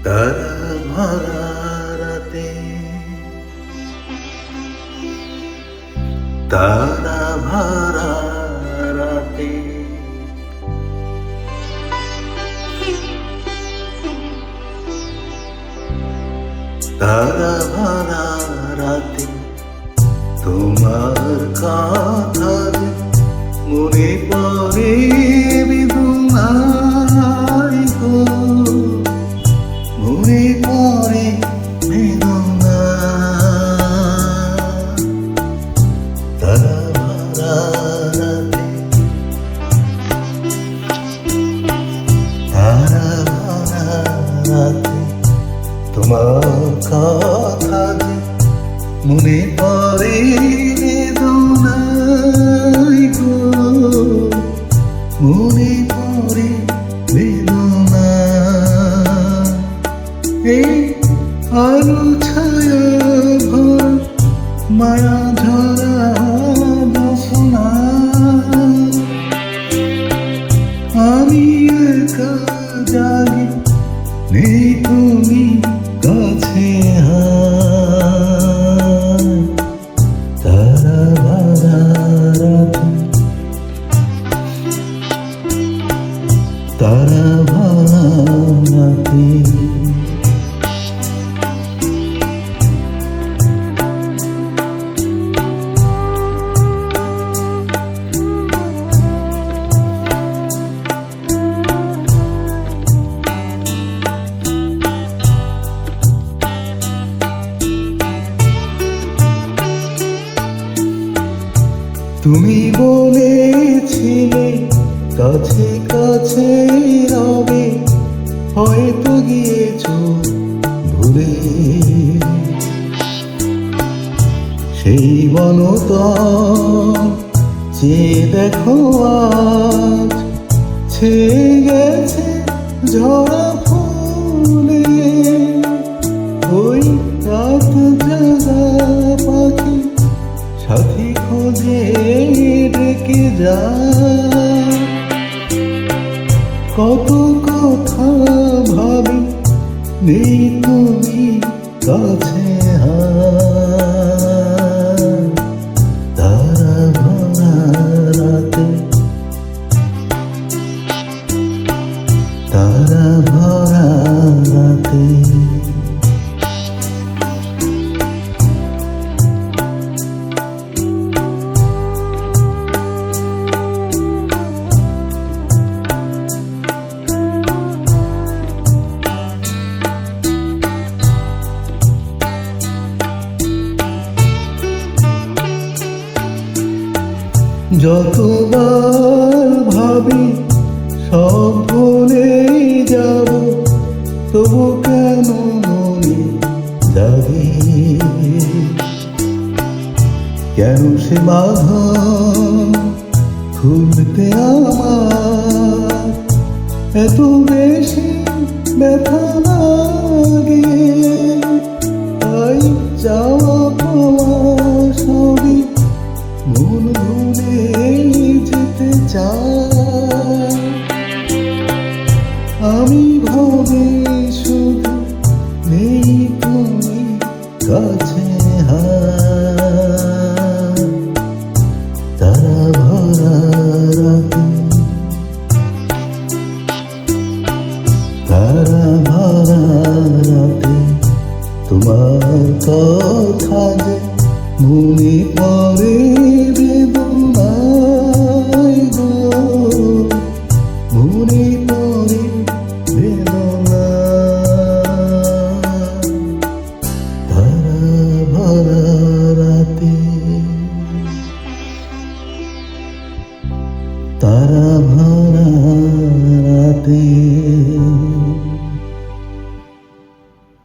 তারা ভরা রাতে, তারা ভরা রাতে, তারা ভরা রাতে তোমার কথা মনে পড়ে বেদনায় গো, মনে পড়ে বেদনা। তারা ভরা রাতে, তারা ভরা রাতে তোমার কথা মনে পড়ে বেদনায় গো, মনে পড়ে বেদনা। এই আলো ছায়া ভর মায়া ঝরা বাসনা, আমি একা জাগি নেই তুমি কাছে। তারা ভরা রাতে, তারা ভরা রাতে, তুমি বলেছিলে কাছে কাছে রবে, হয়তো গিয়েছ ভুলে সেই বনতল। চেয়ে দেখো আজ ছেয়ে গেছে ঝরা ফুলে, ওই রাত জাগা পাখি সাথী খোঁজে ডেকে যায়। কত কথা ভাবি নেই তুমি কাছে। তারা ভরা রাতে, তারা ভরা রাতে, যতবার ভাবি সব ভুলে যাব, তবু কেন মনে জাগে, কেন সে বাধা খুলতে আমার এত বেশি ব্যথা লাগে। তাই যাওয়া পাওয়া সবই মন ভুলে যেতে চাই। আমি ভাবি শুধু নেই তুমি কাছে। তারা ভরা রাতে, তারা ভরা রাতে তোমার কথা যে মনে পড়ে বেদনায় গো, মনে পড়ে বেদনা। তারা ভরা রাতে, তারা ভরা রাতে।